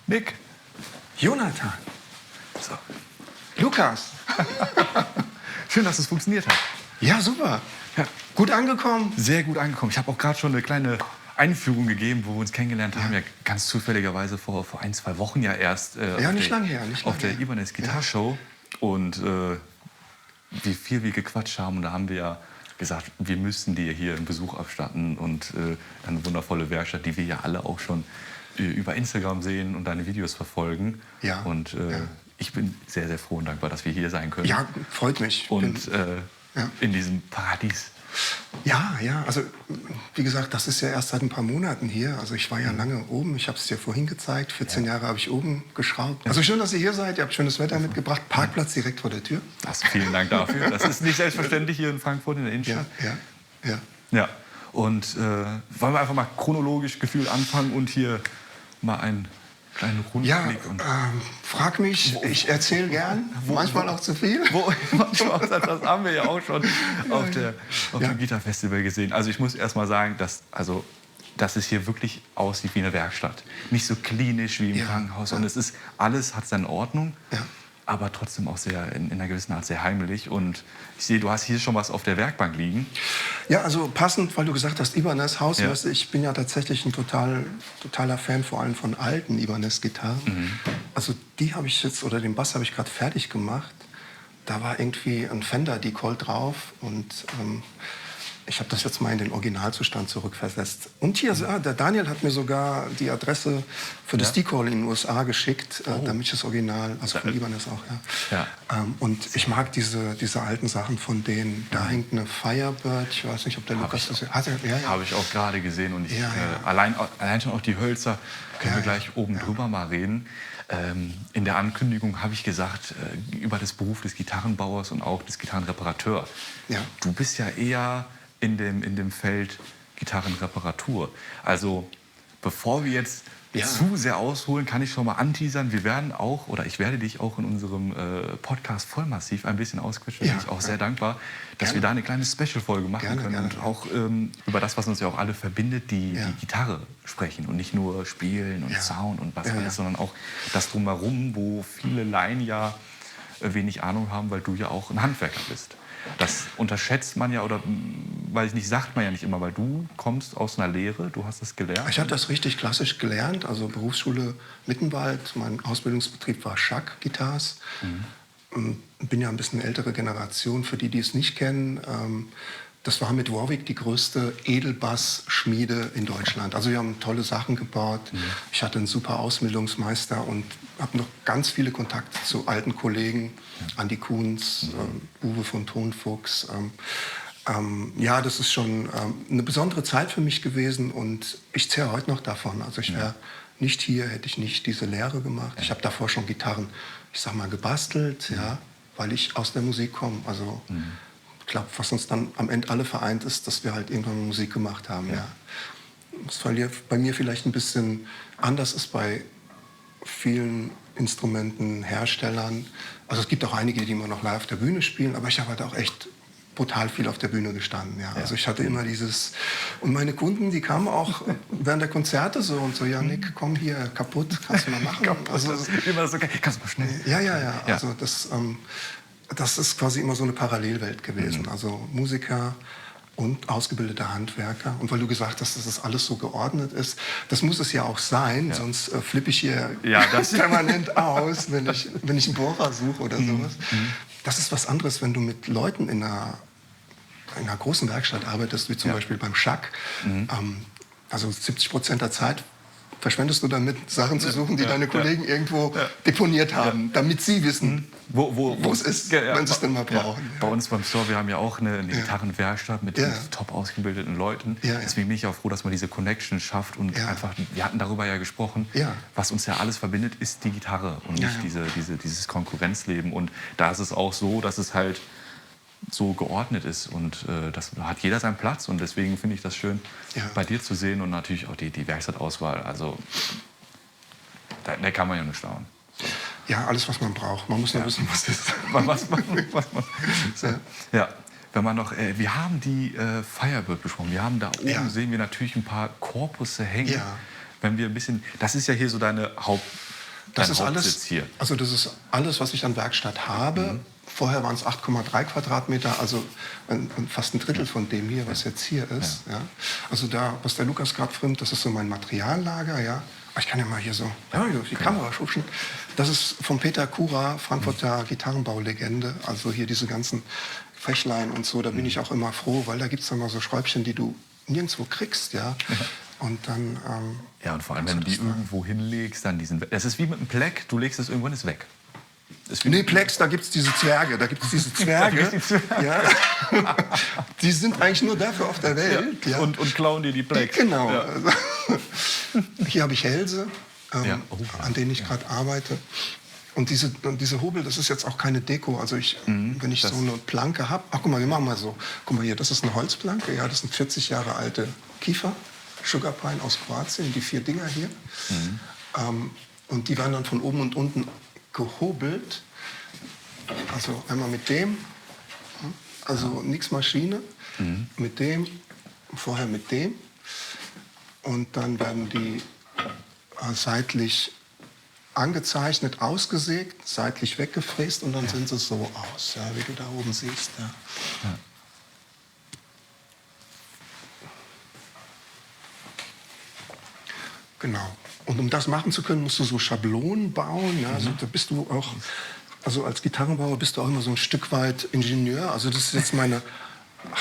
Nick. Jonathan. So. Lukas. Schön, dass es funktioniert hat. Ja, super. Ja. Gut angekommen. Sehr gut angekommen. Ich habe auch gerade schon eine kleine Einführung gegeben, wo wir uns kennengelernt haben. Ja, ganz zufälligerweise vor 1-2 Wochen ja erst. Ja, nicht lang her. Auf der Ibanez Gitarre-Show. Und wie viel wir gequatscht haben. Und da haben wir ja gesagt, wir müssten dir hier einen Besuch abstatten. Und eine wundervolle Werkstatt, die wir ja alle auch schon über Instagram sehen und deine Videos verfolgen. Ja. Und ich bin sehr, sehr froh und dankbar, dass wir hier sein können. Ja, freut mich. Und in diesem Paradies. Ja, also wie gesagt, das ist ja erst seit ein paar Monaten hier. Also ich war ja lange oben, ich habe es dir vorhin gezeigt. 14 Jahre habe ich oben geschraubt. Also schön, dass ihr hier seid, ihr habt schönes Wetter mitgebracht. Parkplatz direkt vor der Tür. Vielen Dank dafür. Das ist nicht selbstverständlich hier in Frankfurt in der Innenstadt. Ja. Und wollen wir einfach mal chronologisch gefühlt anfangen und hier mal einen kleinen Rundblick. Ja, frag mich, ich erzähle gern, manchmal auch zu viel. Das haben wir ja auch schon auf dem Gitarre-Festival gesehen. Also ich muss erst mal sagen, dass es hier wirklich aussieht wie eine Werkstatt. Nicht so klinisch wie im Krankenhaus, sondern alles hat seine Ordnung. Ja. Aber trotzdem auch sehr, in einer gewissen Art sehr heimelig. Und ich sehe, du hast hier schon was auf der Werkbank liegen. Ja, also passend, weil du gesagt hast, Ibanez Hausmeister. Ja. Ich bin ja tatsächlich ein totaler Fan vor allem von alten Ibanez-Gitarren. Mhm. Also die habe ich jetzt, oder den Bass habe ich gerade fertig gemacht. Da war irgendwie ein Fender-Decoll drauf und ich habe das jetzt mal in den Originalzustand zurückversetzt. Und hier, der Daniel hat mir sogar die Adresse für das Decoll in den USA geschickt, damit ich das Original, also von Ibanez auch, und ich mag diese alten Sachen von denen. Da hängt eine Firebird, ich weiß nicht, ob der Lukas das hat. Habe ich auch gerade gesehen. Und allein schon auch die Hölzer, können wir gleich oben drüber mal reden. In der Ankündigung habe ich gesagt, über das Beruf des Gitarrenbauers und auch des Gitarrenreparateurs. Ja. Du bist ja eher in dem Feld Gitarrenreparatur. Also bevor wir jetzt zu sehr ausholen, kann ich schon mal anteasern. Wir werden auch, oder ich werde dich auch in unserem Podcast Vollmassiv ein bisschen ausquetschen. Bin ich auch sehr dankbar, dass wir da eine kleine Special-Folge machen können und auch über das, was uns ja auch alle verbindet, die Gitarre sprechen und nicht nur spielen und Sound und was alles, sondern auch das Drumherum, wo viele Laien ja wenig Ahnung haben, weil du ja auch ein Handwerker bist. Das unterschätzt man ja, oder weiß ich nicht, sagt man ja nicht immer, weil du kommst aus einer Lehre, du hast das gelernt. Ich habe das richtig klassisch gelernt, also Berufsschule Mittenwald, mein Ausbildungsbetrieb war Schack Guitars. Mhm. Bin ja ein bisschen ältere Generation, für die es nicht kennen. Das war mit Warwick die größte Edelbass-Schmiede in Deutschland. Also wir haben tolle Sachen gebaut. Mhm. Ich hatte einen super Ausbildungsmeister und habe noch ganz viele Kontakte zu alten Kollegen. Andi Kuhns, Uwe von Tonfuchs. Ja, das ist schon eine besondere Zeit für mich gewesen und ich zehre heute noch davon. Also ich wäre nicht hier, hätte ich nicht diese Lehre gemacht. Ich habe davor schon Gitarren, ich sag mal, gebastelt, weil ich aus der Musik komme. Also ich glaube, was uns dann am Ende alle vereint ist, dass wir halt irgendwann Musik gemacht haben. Ja. Das bei mir vielleicht ein bisschen anders ist bei vielen Instrumentenherstellern. Also es gibt auch einige, die immer noch live auf der Bühne spielen, aber ich habe halt auch echt brutal viel auf der Bühne gestanden. Ja. Also ich hatte immer dieses... Und meine Kunden, die kamen auch während der Konzerte so und so, ja Nick, komm hier, kaputt, kannst du mal machen. Also, immer so, kannst du mal schnell. Ja. Also das ist quasi immer so eine Parallelwelt gewesen. Mhm. Also Musiker und ausgebildeter Handwerker. Und weil du gesagt hast, dass das alles so geordnet ist, das muss es ja auch sein, sonst flippe ich hier permanent aus, wenn ich einen Bohrer suche oder sowas. Das ist was anderes, wenn du mit Leuten in einer großen Werkstatt arbeitest, wie zum Beispiel beim Schack. Also 70% der Zeit verschwendest du damit, Sachen zu suchen, die deine Kollegen irgendwo deponiert haben, damit sie wissen, wo es ist, wenn sie es denn mal brauchen. Ja. Bei uns beim Store, wir haben ja auch eine Gitarrenwerkstatt mit top ausgebildeten Leuten. Deswegen bin ich auch froh, dass man diese Connection schafft und einfach, wir hatten darüber ja gesprochen, was uns ja alles verbindet, ist die Gitarre und nicht dieses Konkurrenzleben. Und da ist es auch so, dass es halt so geordnet ist und das hat jeder seinen Platz und deswegen finde ich das schön bei dir zu sehen und natürlich auch die Werkstattauswahl, also da kann man ja nur staunen. Ja, alles was man braucht, man muss nur wissen, was ist. Wenn man noch, wir haben die Firebird besprochen, wir haben da oben sehen wir natürlich ein paar Korpusse hängen, wenn wir ein bisschen, das ist ja hier so deine Das dein ist Hauptsitz alles, hier? also das ist alles, was ich an Werkstatt habe. Vorher waren es 8,3 Quadratmeter, also fast ein Drittel von dem hier, was jetzt hier ist. Ja. Also da, was der Lukas gerade filmt, das ist so mein Materiallager. Ja. Ich kann ja mal hier so die Kamera schubsen. Das ist von Peter Kura, Frankfurter Gitarrenbaulegende. Also hier diese ganzen Fächlein und so, da bin ich auch immer froh, weil da gibt es dann mal so Schräubchen, die du nirgendwo kriegst. Ja. Und dann... ja, und vor allem, wenn du die irgendwo hinlegst, dann diesen... Das ist wie mit einem Pleck, du legst es irgendwann, ist weg. Nee, Plex, da gibt es diese Zwerge. Da gibt es diese Zwerge. Ja. Die sind eigentlich nur dafür auf der Welt. Ja. Und klauen dir die Plex. Genau. Ja. Also, hier habe ich Hälse, an denen ich gerade arbeite. Und diese Hobel, das ist jetzt auch keine Deko. Also wenn ich so eine Planke habe... Ach, guck mal, wir machen mal so. Guck mal hier, das ist eine Holzplanke. Ja, das sind 40 Jahre alte Kiefer. Sugar Pine aus Kroatien, die 4 Dinger hier. Und die werden dann von oben und unten gehobelt, also einmal mit dem, also nichts Maschine, mit dem, vorher mit dem und dann werden die seitlich angezeichnet, ausgesägt, seitlich weggefräst und dann sind sie so aus, ja, wie du da oben siehst. Ja. Ja. Genau. Und um das machen zu können, musst du so Schablonen bauen. Ja? Also da bist du auch, also als Gitarrenbauer bist du auch immer so ein Stück weit Ingenieur. Also das ist jetzt meine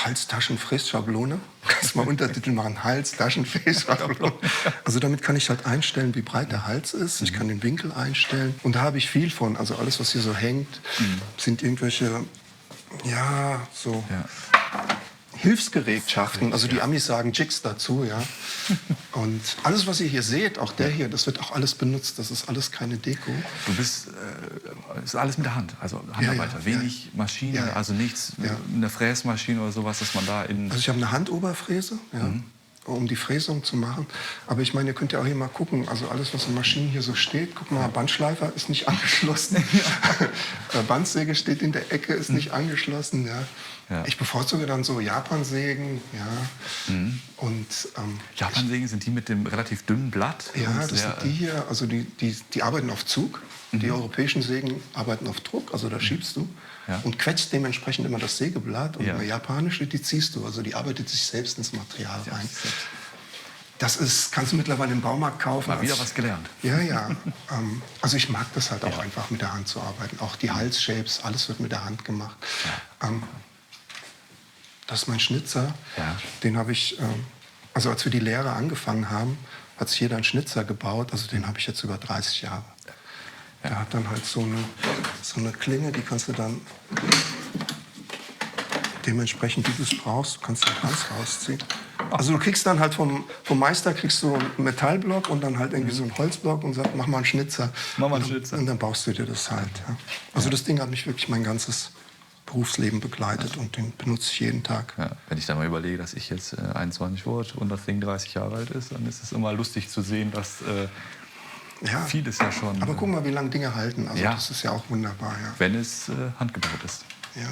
Hals-Taschen-Frässchablone. Kannst mal Untertitel machen, Hals-Taschen-Frässchablone. Also damit kann ich halt einstellen, wie breit der Hals ist. Ich kann den Winkel einstellen. Und da habe ich viel von. Also alles, was hier so hängt, sind irgendwelche, Hilfsgerätschaften, also die Amis sagen Jigs dazu, ja. Und alles, was ihr hier seht, auch der hier, das wird auch alles benutzt, das ist alles keine Deko. Du bist, ist alles mit der Hand, also Handarbeiter, wenig Maschine, also nichts, eine Fräsmaschine oder sowas, dass man da in... Also ich habe eine Handoberfräse, um die Fräsung zu machen. Aber ich meine, ihr könnt ja auch hier mal gucken, also alles, was in Maschinen hier so steht, guck mal, Bandschleifer ist nicht angeschlossen, Bandsäge steht in der Ecke, ist nicht angeschlossen, ja. Ja. Ich bevorzuge dann so Japansägen, und Japansägen sind die mit dem relativ dünnen Blatt? Ja, das sind die hier, also die arbeiten auf Zug. Die europäischen Sägen arbeiten auf Druck, also da schiebst du und quetscht dementsprechend immer das Sägeblatt. Und eine japanische, die ziehst du, also die arbeitet sich selbst ins Material rein. Das kannst du mittlerweile im Baumarkt kaufen. Mal wieder was gelernt. Ja. Also ich mag das halt auch einfach mit der Hand zu arbeiten. Auch die Halsshapes, alles wird mit der Hand gemacht. Das ist mein Schnitzer. Ja. Den habe ich, also als wir die Lehre angefangen haben, hat sich jeder einen Schnitzer gebaut. Also den habe ich jetzt über 30 Jahre. Ja. Der hat dann halt so eine Klinge, die kannst du dann dementsprechend, wie du es brauchst, kannst du den Hals rausziehen. Also du kriegst dann halt vom Meister kriegst du einen Metallblock und dann halt irgendwie so einen Holzblock und sagst, mach mal einen Schnitzer. Und dann baust du dir das halt. Ja. Also das Ding hat mich wirklich mein ganzes Berufsleben begleitet und den benutze ich jeden Tag. Ja, wenn ich dann mal überlege, dass ich jetzt 21 wurde und das Ding 30 Jahre alt ist, dann ist es immer lustig zu sehen, dass vieles ja schon... Aber guck mal, wie lange Dinge halten. Also das ist ja auch wunderbar. Ja. Wenn es handgebaut ist. Ja,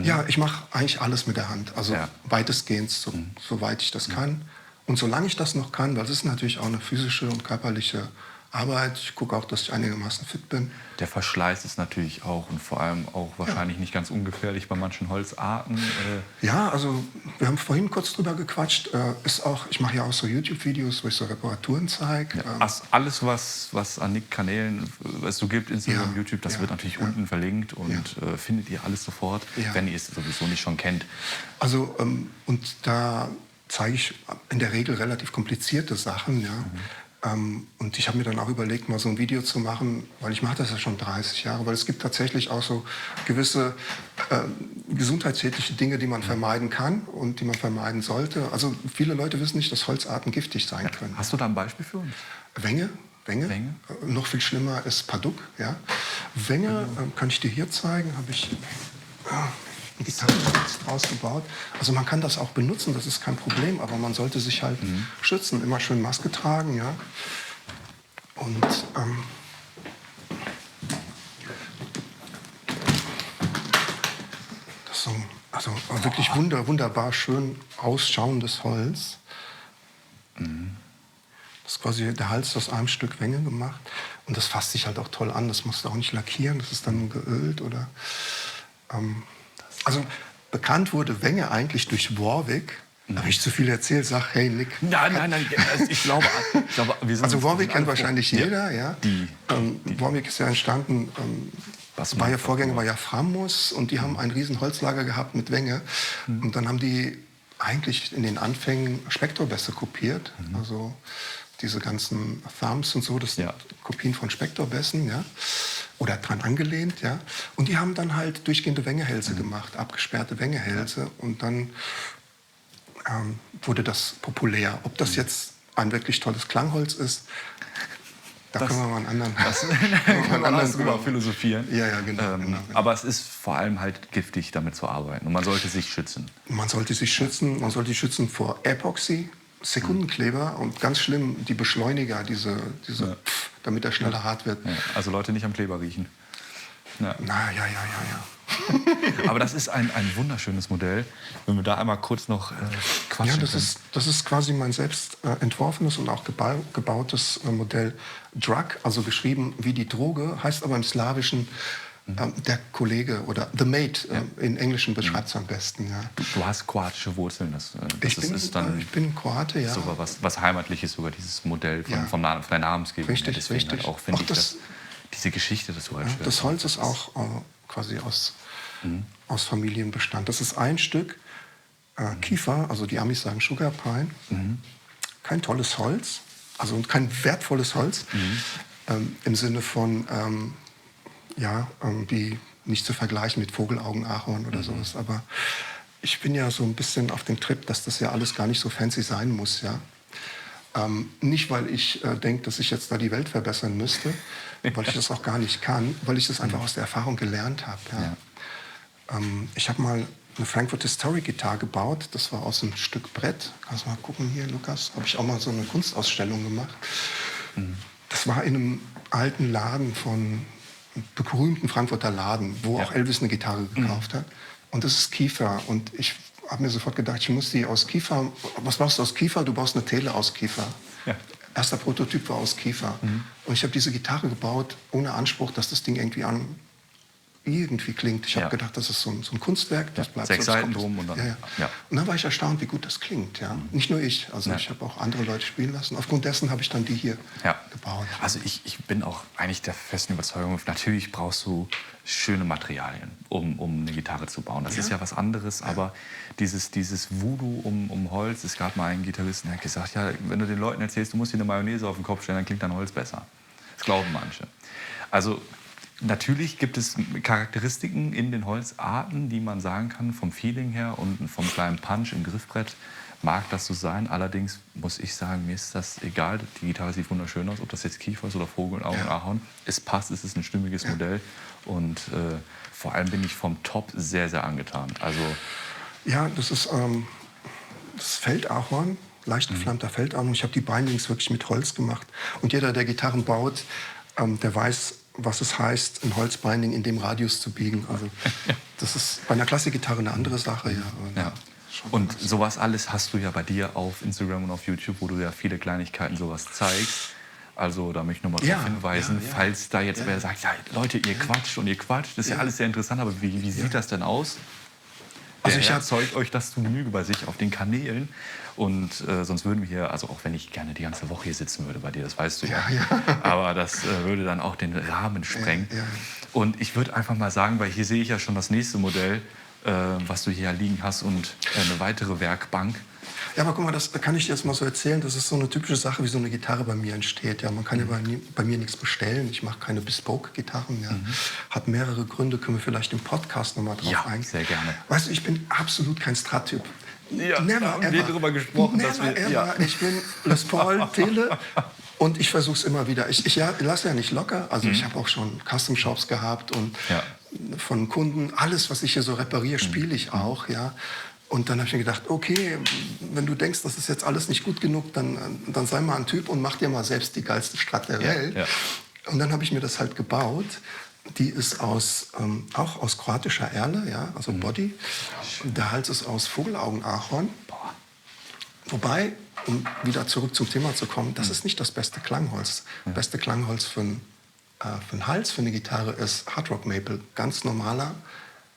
ja, ich mache eigentlich alles mit der Hand. Also weitestgehend, soweit ich das kann. Und solange ich das noch kann, weil es ist natürlich auch eine physische und körperliche Arbeit. Ich gucke auch, dass ich einigermaßen fit bin. Der Verschleiß ist natürlich auch und vor allem auch wahrscheinlich nicht ganz ungefährlich bei manchen Holzarten. Ja, also wir haben vorhin kurz drüber gequatscht. Ich mache ja auch so YouTube-Videos, wo ich so Reparaturen zeige. Ja, alles, was an Nick-Kanälen es so gibt, Instagram, YouTube, das wird natürlich unten verlinkt und findet ihr alles sofort, wenn ihr es sowieso nicht schon kennt. Also und da zeige ich in der Regel relativ komplizierte Sachen, ja. Und ich habe mir dann auch überlegt, mal so ein Video zu machen, weil ich mache das ja schon 30 Jahre, weil es gibt tatsächlich auch so gewisse gesundheitsschädliche Dinge, die man vermeiden kann und die man vermeiden sollte. Also viele Leute wissen nicht, dass Holzarten giftig sein können. Hast du da ein Beispiel für uns? Wenge. Noch viel schlimmer ist Paduk. Ja. Wenge kann ich dir hier zeigen, habe ich... eine Gitarre draus gebaut. Also man kann das auch benutzen, das ist kein Problem, aber man sollte sich halt schützen, immer schön Maske tragen, ja. Und das ist so, also wirklich wunderbar schön ausschauendes Holz. Das quasi der Hals aus einem Stück Wenge gemacht. Und das fasst sich halt auch toll an. Das musst du auch nicht lackieren, das ist dann nur geölt. Oder, also bekannt wurde Wenge eigentlich durch Warwick. Habe ich zu viel erzählt? Sag, hey Nick. Nein, also ich glaube, wir sind... Also Warwick kennt wahrscheinlich jeder, ja. Warwick ist ja entstanden, Vorgänger war ja Framus und die haben ein riesen Holzlager gehabt mit Wenge. Und dann haben die eigentlich in den Anfängen Spektorbässe kopiert. Also diese ganzen Thumbs und so, das sind Kopien von Spektorbässen, ja. Oder dran angelehnt, ja. Und die haben dann halt durchgehende Wengehälse gemacht, abgesperrte Wengehälse. Und dann wurde das populär. Ob das jetzt ein wirklich tolles Klangholz ist, da können wir mal einen anderen drüber philosophieren. Ja, genau. Aber es ist vor allem halt giftig, damit zu arbeiten. Und man sollte sich schützen. Man sollte sich schützen vor Epoxy, Sekundenkleber und ganz schlimm die Beschleuniger, damit er schneller hart wird. Ja, also Leute nicht am Kleber riechen. Ja. Ja. Aber das ist ein wunderschönes Modell. Wenn wir da einmal kurz noch quatschen können. Das ist quasi mein selbst entworfenes und auch gebautes Modell Drug, also geschrieben wie die Droge, heißt aber im Slawischen der Kollege oder the mate, in Englischen beschreibt es am besten. Ja. Du hast kroatische Wurzeln. Ich bin Kroate, ja. Sogar was Heimatliches, sogar dieses Modell von der Namensgebung. Richtig. Halt auch, finde ich, diese Geschichte, das so halt schwer. Das Holz ist auch quasi aus Familienbestand. Das ist ein Stück Kiefer, also die Amis sagen Sugar Pine. Kein tolles Holz, also kein wertvolles Holz, im Sinne von, wie nicht zu vergleichen mit Vogelaugen-Ahorn oder sowas. Aber ich bin ja so ein bisschen auf dem Trip, dass das ja alles gar nicht so fancy sein muss, ja. Nicht, weil ich denke, dass ich jetzt da die Welt verbessern müsste, weil ich das auch gar nicht kann, weil ich das einfach aus der Erfahrung gelernt habe. Ja. Ich habe mal eine Frankfurt Historic Gitarre gebaut, das war aus einem Stück Brett. Kannst du mal gucken hier, Lukas? Habe ich auch mal so eine Kunstausstellung gemacht. Das war in einem alten Laden von einem berühmten Frankfurter Laden, wo auch Elvis eine Gitarre gekauft hat. Und das ist Kiefer. Und ich habe mir sofort gedacht, ich muss die aus Kiefer. Was machst du aus Kiefer? Du baust eine Tele aus Kiefer. Ja. Erster Prototyp war aus Kiefer. Und ich habe diese Gitarre gebaut, ohne Anspruch, dass das Ding irgendwie klingt. Ich habe gedacht, das ist so ein Kunstwerk. Das bleibt 6 so, Seiten drum und dann... Und dann war ich erstaunt, wie gut das klingt. Ja. Nicht nur ich, also ich habe auch andere Leute spielen lassen. Aufgrund dessen habe ich dann die hier gebaut. Also ich bin auch eigentlich der festen Überzeugung, natürlich brauchst du schöne Materialien, um eine Gitarre zu bauen. Das ist ja was anderes, aber dieses Voodoo um Holz, es gab mal einen Gitarristen, der hat gesagt, ja, wenn du den Leuten erzählst, du musst dir eine Mayonnaise auf den Kopf stellen, dann klingt dein Holz besser. Das glauben manche. Also natürlich gibt es Charakteristiken in den Holzarten, die man sagen kann, vom Feeling her und vom kleinen Punch im Griffbrett mag das so sein. Allerdings muss ich sagen, mir ist das egal. Die Gitarre sieht wunderschön aus, ob das jetzt Kiefer ist oder Vogelaugen, Ahorn. Es passt, es ist ein stimmiges Modell und vor allem bin ich vom Top sehr, sehr angetan. Also ja, das ist das Feldahorn, leicht geflammter Feldahorn. Ich habe die Bindings wirklich mit Holz gemacht. Und jeder, der Gitarren baut, der weiß, was es heißt, ein Holzbinding in dem Radius zu biegen. Also das ist bei einer Klassikgitarre eine andere Sache. Ja. Und sowas alles hast du ja bei dir auf Instagram und auf YouTube, wo du ja viele Kleinigkeiten sowas zeigst. Also da möchte ich nochmal darauf hinweisen, falls da jetzt wer sagt, ja, Leute, ihr quatscht, das ist ja alles sehr interessant, aber wie sieht das denn aus? Also ich erzeugt euch das zu Genüge bei sich auf den Kanälen. Und sonst würden wir hier, also auch wenn ich gerne die ganze Woche hier sitzen würde bei dir, das weißt du ja. Aber das würde dann auch den Rahmen sprengen. Und ich würde einfach mal sagen, weil hier sehe ich ja schon das nächste Modell, was du hier liegen hast und eine weitere Werkbank. Ja, aber guck mal, das kann ich dir jetzt mal so erzählen. Das ist so eine typische Sache, wie so eine Gitarre bei mir entsteht. Ja, man kann ja bei mir nichts bestellen. Ich mache keine Bespoke-Gitarren. Ja. Hat mehrere Gründe, können wir vielleicht im Podcast nochmal drauf eingehen. Ja, sehr gerne. Weißt du, ich bin absolut kein Strat-Typ. Ja, da haben wir darüber gesprochen. Ich bin Les Paul, Tele und ich versuche es immer wieder. Ich lasse ja nicht locker. Also ich habe auch schon Custom-Shops gehabt und von Kunden. Alles, was ich hier so repariere, spiele ich auch. Ja. Und dann habe ich mir gedacht, okay, wenn du denkst, das ist jetzt alles nicht gut genug, dann sei mal ein Typ und mach dir mal selbst die geilste Strat der Welt. Ja. Und dann habe ich mir das halt gebaut. Die ist auch aus kroatischer Erle, also Body. Der Hals ist aus Vogelaugen-Ahorn. Wobei, um wieder zurück zum Thema zu kommen, das ist nicht das beste Klangholz. Das beste Klangholz für einen Hals, für eine Gitarre ist Hard Rock Maple. Ganz normaler,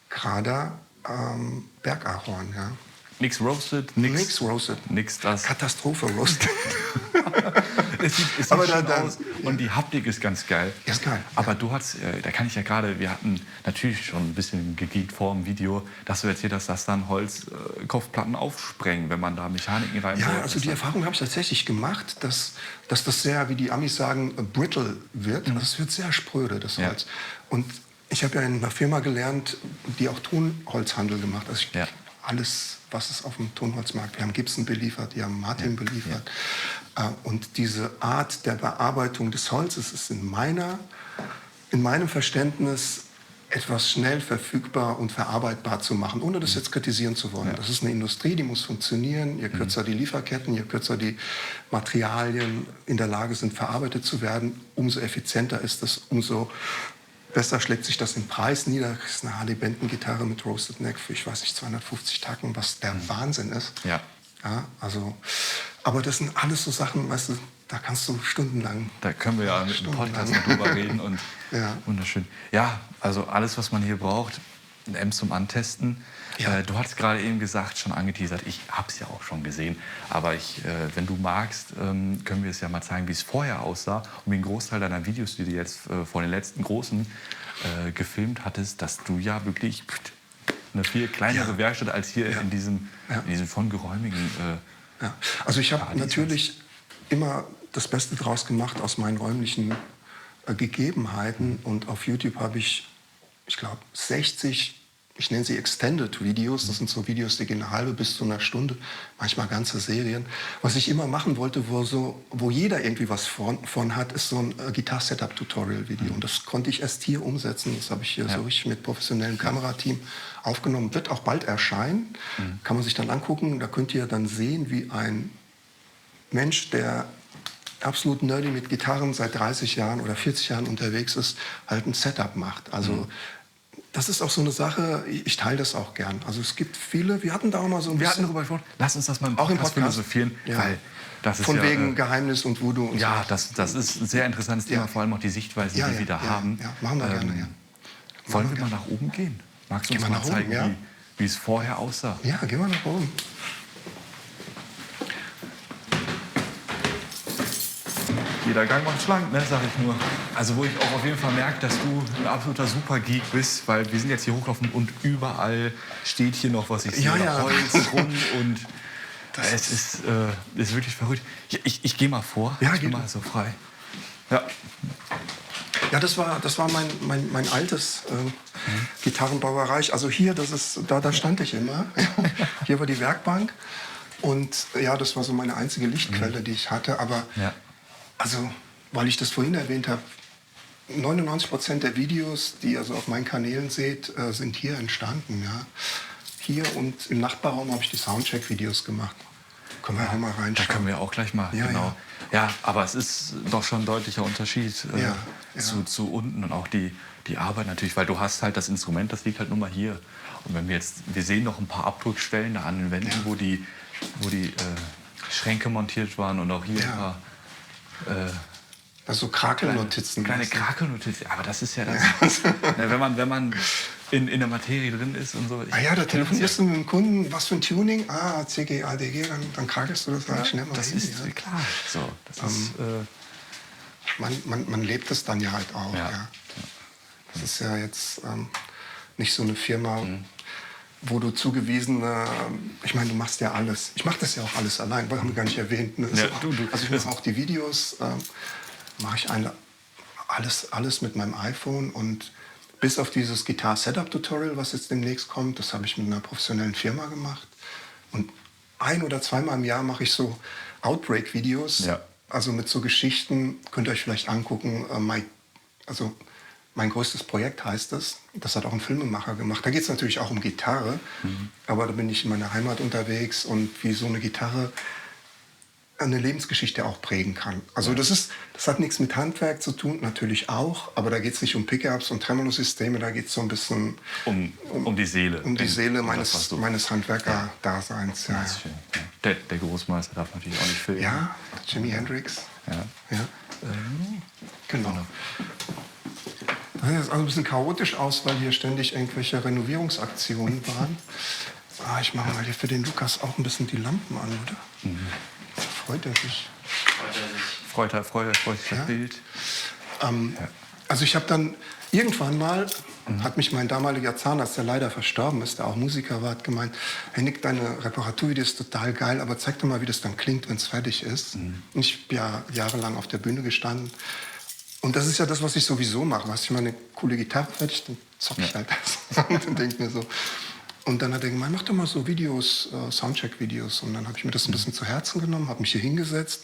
gerader Bergahorn. Ja. Nix roasted, Nix roasted. Nix das. Katastrophe roasted. Es sieht Aber schön dann- aus und die Haptik ist ganz geil. Ist geil, Aber du hast, da kann ich ja gerade, wir hatten natürlich schon ein bisschen gegeekt vor dem Video, dass du erzählt hast, dass dann Holzkopfplatten aufsprengen, wenn man da Mechaniken reinbaut. Ja, also die Erfahrung habe ich tatsächlich gemacht, dass das sehr, wie die Amis sagen, brittle wird. Also es wird sehr spröde, das Ja. Holz. Und ich habe ja in einer Firma gelernt, die auch Tonholzhandel gemacht. Also Ja. alles, was es auf dem Tonholzmarkt. Wir haben Gibson beliefert, wir haben Martin beliefert. Und diese Art der Bearbeitung des Holzes ist in meinem Verständnis etwas schnell verfügbar und verarbeitbar zu machen, ohne das jetzt kritisieren zu wollen. Das ist eine Industrie, die muss funktionieren. Je kürzer die Lieferketten, je kürzer die Materialien in der Lage sind, verarbeitet zu werden, umso effizienter ist es, umso besser schlägt sich das im Preis nieder. Das ist eine Harley-Benton-Gitarre mit Roasted Neck für, ich weiß nicht, 250 Tacken, was der Wahnsinn ist. Ja. Ja, also, aber das sind alles so Sachen, weißt du, da kannst du stundenlang. Da können wir ja mit dem Podcast noch drüber reden und Ja. wunderschön. Ja, also alles, was man hier braucht, ein M zum Antesten. Ja. Du hast gerade eben gesagt, schon angeteasert, ich habe es ja auch schon gesehen, aber wenn du magst, können wir es ja mal zeigen, wie es vorher aussah und wie ein Großteil deiner Videos, die du jetzt vor den letzten großen gefilmt hattest, dass du ja wirklich eine viel kleinere Ja. Werkstatt als hier Ja. in diesem von geräumigen Ja. Also ich habe Paradies natürlich immer das Beste draus gemacht aus meinen räumlichen Gegebenheiten. Und auf YouTube habe ich glaube, 60, ich nenne sie Extended Videos. Das sind so Videos, die gehen eine halbe bis zu einer Stunde, manchmal ganze Serien. Was ich immer machen wollte, wo jeder irgendwie was von hat, ist so ein Gitar-Setup-Tutorial-Video. Und das konnte ich erst hier umsetzen. Das habe ich hier so richtig mit professionellem Kamerateam aufgenommen. Wird auch bald erscheinen. Kann man sich dann angucken. Da könnt ihr dann sehen, wie ein Mensch, der absolut nerdy mit Gitarren seit 30 Jahren oder 40 Jahren unterwegs ist, halt ein Setup macht. Also das ist auch so eine Sache, ich teile das auch gern. Also es gibt viele, wir hatten da auch mal so ein Wir bisschen... hatten darüber gesprochen, lass uns das mal im Auch im Podcast Podcast. philosophieren, Ja. weil das ist Von ja, wegen Geheimnis und Voodoo und ja, so. das ist ein sehr interessantes Thema, Ja. vor allem auch die Sichtweisen, Ja, die ja, wir da ja, haben. ja. Machen wir gerne, ja. Wollen wir mal nach oben gehen? Magst du Gehen uns wir mal nach oben, zeigen, ja. wie es vorher aussah? Ja, gehen wir nach oben. Jeder Gang macht schlank, ne, sag ich nur. Also wo ich auch auf jeden Fall merke, dass du ein absoluter Supergeek bist, weil wir sind jetzt hier hochgelaufen und überall steht hier noch was. Ich sehe Ja, noch ja. Holz rum und es ist wirklich verrückt. Ich gehe mal vor, Ja, ich bin geh mal du. so frei. Ja. Ja, das war mein altes Gitarrenbauerreich. Also hier, da stand ich immer. Hier war die Werkbank. Und ja, das war so meine einzige Lichtquelle, die ich hatte. Aber Ja. also, weil ich das vorhin erwähnt habe, 99% der Videos, die ihr so auf meinen Kanälen seht, sind hier entstanden. Ja. Hier und im Nachbarraum habe ich die Soundcheck-Videos gemacht. Können wir auch mal Da reinschauen. können wir auch gleich mal, Ja, genau. Ja, aber es ist doch schon ein deutlicher Unterschied Ja, ja. zu unten und auch die Arbeit natürlich, weil du hast halt das Instrument, das liegt halt nur mal hier. Und wenn wir sehen noch ein paar Abdrückstellen da an den Wänden, Ja. wo die Schränke montiert waren und auch hier Ja. ein paar Also Krakelnotizen. kleine weißt du? Krakelnotizen. Aber das ist ja das. Ne, wenn man in der Materie drin ist und so. Ah ja, da telefonierst du mit dem Kunden, was für ein Tuning? Ah, CG, ADG, dann krakelst du das halt schnell mal das hin. ist ja. klar. So, das ist, Man lebt es dann ja halt auch. Ja. Ja. Das ist ja jetzt nicht so eine Firma, wo du zugewiesene, ich meine, du machst ja alles. Ich mache das ja auch alles allein, das haben wir gar nicht erwähnt. Ne? Ja, Also, du- also ich mache auch die Videos, mache ich alles mit meinem iPhone und bis auf dieses Gitar-Setup-Tutorial, was jetzt demnächst kommt, das habe ich mit einer professionellen Firma gemacht. Und 1- oder zweimal im Jahr mache ich so Outbreak-Videos. Ja. Also mit so Geschichten, könnt ihr euch vielleicht angucken. Mein größtes Projekt heißt es. Das hat auch ein Filmemacher gemacht. Da geht es natürlich auch um Gitarre. Aber da bin ich in meiner Heimat unterwegs und wie so eine Gitarre eine Lebensgeschichte auch prägen kann. Also das hat nichts mit Handwerk zu tun, natürlich auch, aber da geht es nicht um Pickups und Tremolo-Systeme, da geht es so ein bisschen um die Seele. um die Seele Um das, was du- meines Handwerker-Daseins. Ja. Das ist schön. Ja. Der Großmeister darf natürlich auch nicht fehlen. Ja, Jimi Hendrix. Ja. Ja. Genau. Das sieht jetzt also ein bisschen chaotisch aus, weil hier ständig irgendwelche Renovierungsaktionen waren. Ich mache mal hier für den Lukas auch ein bisschen die Lampen an, oder? Mhm. Freut er sich. Freut sich das Bild. Also ich habe dann irgendwann mal, hat mich mein damaliger Zahnarzt, der leider verstorben ist, der auch Musiker war, hat gemeint, hey Nick, deine Reparaturvideo ist total geil, aber zeig doch mal, wie das dann klingt, wenn es fertig ist. Und ich habe ja jahrelang auf der Bühne gestanden. Und das ist ja das, was ich sowieso mache. Weißt du, ich meine, eine coole Gitarre fertig, dann zocke ich halt das. Und dann denke ich mir so. Und dann hat er gemeint, mach doch mal so Videos, Soundcheck-Videos. Und dann habe ich mir das ein bisschen zu Herzen genommen, habe mich hier hingesetzt.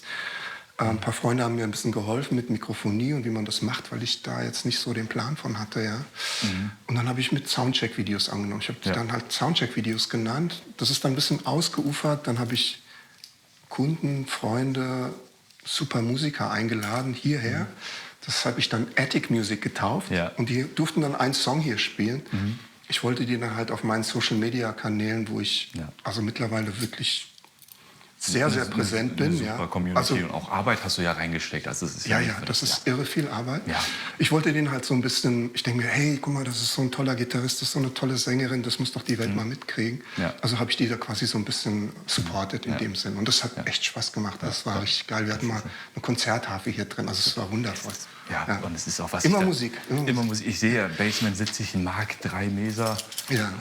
Ein paar Freunde haben mir ein bisschen geholfen mit Mikrofonie und wie man das macht, weil ich da jetzt nicht so den Plan von hatte. Ja. Und dann habe ich mit Soundcheck-Videos angenommen. Ich habe die dann halt Soundcheck-Videos genannt. Das ist dann ein bisschen ausgeufert. Dann habe ich Kunden, Freunde, super Musiker eingeladen hierher. Das habe ich dann Attic Music getauft. Ja. Und die durften dann einen Song hier spielen. Ich wollte die dann halt auf meinen Social-Media-Kanälen, wo ich also mittlerweile wirklich sehr, sehr präsent bin. Super ja. Community Also, und auch Arbeit hast du ja reingesteckt. Also das ist das ist irre viel Arbeit. Ja. Ich wollte den halt so ein bisschen, ich denke mir, hey, guck mal, das ist so ein toller Gitarrist, das ist so eine tolle Sängerin, das muss doch die Welt mal mitkriegen. Ja. Also habe ich die da quasi so ein bisschen supported in dem Sinn. Und das hat echt Spaß gemacht. Das war richtig geil. Wir hatten mal eine Konzertharfe hier drin, also es war wundervoll. Ja, und es ist auch was. Immer Musik. Immer Musik. Ich sehe ja, Basement 70 Mark 3 Meser. Ja.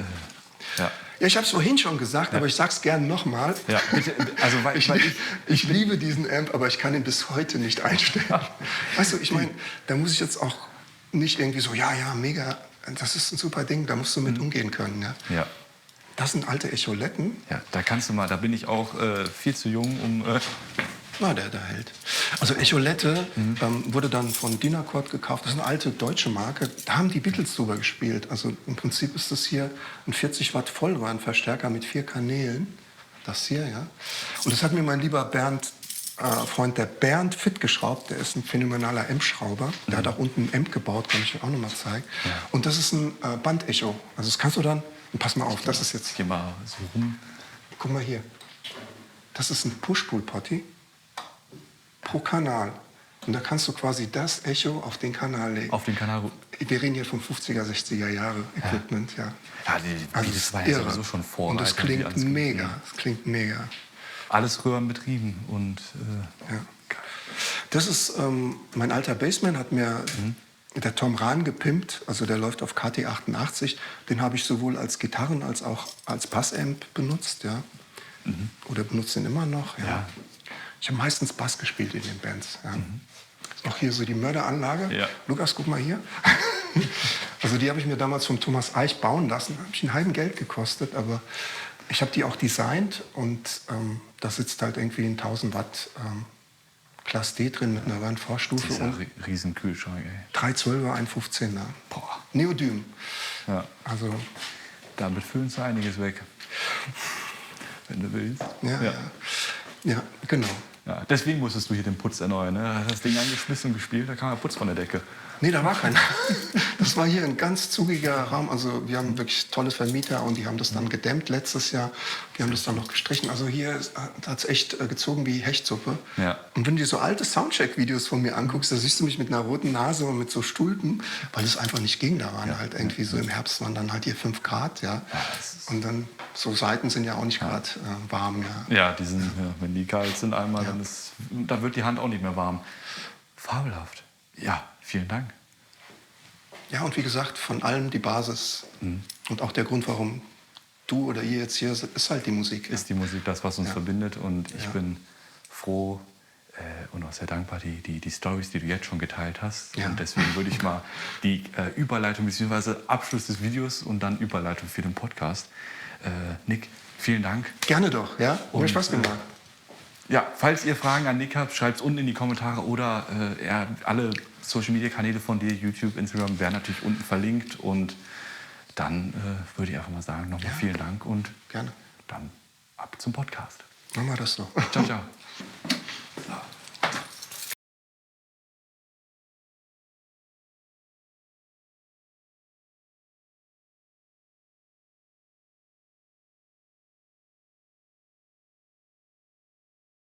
Ja, ich habe es vorhin schon gesagt, aber ich sage es gerne nochmal. Ja, bitte. Also, ich liebe diesen Amp, aber ich kann ihn bis heute nicht einstellen. Weißt du, ich meine, da muss ich jetzt auch nicht irgendwie so, ja, mega, das ist ein super Ding, da musst du mit umgehen können. Ja. Das sind alte Echoletten. Ja, da kannst du mal, da bin ich auch viel zu jung, um... Na, der hält. Also Echolette wurde dann von Dynacord gekauft. Das ist eine alte deutsche Marke. Da haben die Beatles drüber gespielt. Also im Prinzip ist das hier ein 40 Watt Vollröhrenverstärker mit 4 Kanälen. Das hier, ja. Und das hat mir mein lieber Freund, der Bernd, fit geschraubt. Der ist ein phänomenaler Amp-Schrauber. Der hat auch unten ein Amp gebaut, kann ich dir auch noch mal zeigen. Ja. Und das ist ein Bandecho. Also das kannst du dann, pass mal auf, das ist jetzt... Geh mal so rum. Guck mal hier. Das ist ein Push-Pull-Potty. Pro Kanal. Und da kannst du quasi das Echo auf den Kanal legen. Auf den Kanal? Wir reden hier vom 50er, 60er Jahre Equipment, ja. Ja, das war ja sowieso schon vor. Und das klingt mega. Das klingt mega. Alles röhrenbetrieben und... Das ist mein alter Bassman, hat mir der Tom Rahn gepimpt. Also der läuft auf KT88. Den habe ich sowohl als Gitarren als auch als Bassamp benutzt, ja. Oder benutze ihn immer noch, ja. Ich habe meistens Bass gespielt in den Bands. Ja. Auch hier so die Mörderanlage. Ja. Lukas, guck mal hier. Also die habe ich mir damals vom Thomas Eich bauen lassen. Habe ich einen halben Geld gekostet, aber ich habe die auch designt und da sitzt halt irgendwie ein 1000 Watt Class D drin mit einer Röhrenvorstufe. Das ist ein riesen Kühlschrank, ey. 3 12er, ein 15er. Boah. Neodym. Ja. Also damit füllen sie einiges weg. Wenn du willst. Ja, genau. Ja, deswegen musstest du hier den Putz erneuern. Ne? Hast das Ding angeschmissen und gespielt, da kam der Putz von der Decke. Nee, da war keiner. Das war hier ein ganz zugiger Raum. Also wir haben wirklich tolle Vermieter und die haben das dann gedämmt letztes Jahr. Die haben das dann noch gestrichen. Also hier hat es echt gezogen wie Hechtsuppe. Ja. Und wenn du dir so alte Soundcheck-Videos von mir anguckst, da siehst du mich mit einer roten Nase und mit so Stulpen, weil es einfach nicht ging. Da waren halt irgendwie so im Herbst waren dann halt hier 5 Grad. Ja. Und dann so Seiten sind ja auch nicht gerade warm. Ja, die sind, wenn die kalt sind einmal, dann wird die Hand auch nicht mehr warm. Fabelhaft. Ja, vielen Dank. Ja, und wie gesagt, von allem die Basis. Und auch der Grund, warum du oder ihr jetzt hier ist halt die Musik. Ist die Musik das, was uns verbindet. Und ich bin froh und auch sehr dankbar, die Storys, die du jetzt schon geteilt hast. Ja. Und deswegen würde ich mal die Überleitung bzw. Abschluss des Videos und dann Überleitung für den Podcast. Nick, vielen Dank. Gerne doch, ja. Hat mir Spaß gemacht. Ja, falls ihr Fragen an Nick habt, schreibt es unten in die Kommentare oder alle Social-Media-Kanäle von dir, YouTube, Instagram, werden natürlich unten verlinkt. Und dann würde ich einfach mal sagen, nochmal vielen Dank und gerne. Dann ab zum Podcast. Machen wir das so. Ciao, ciao. So.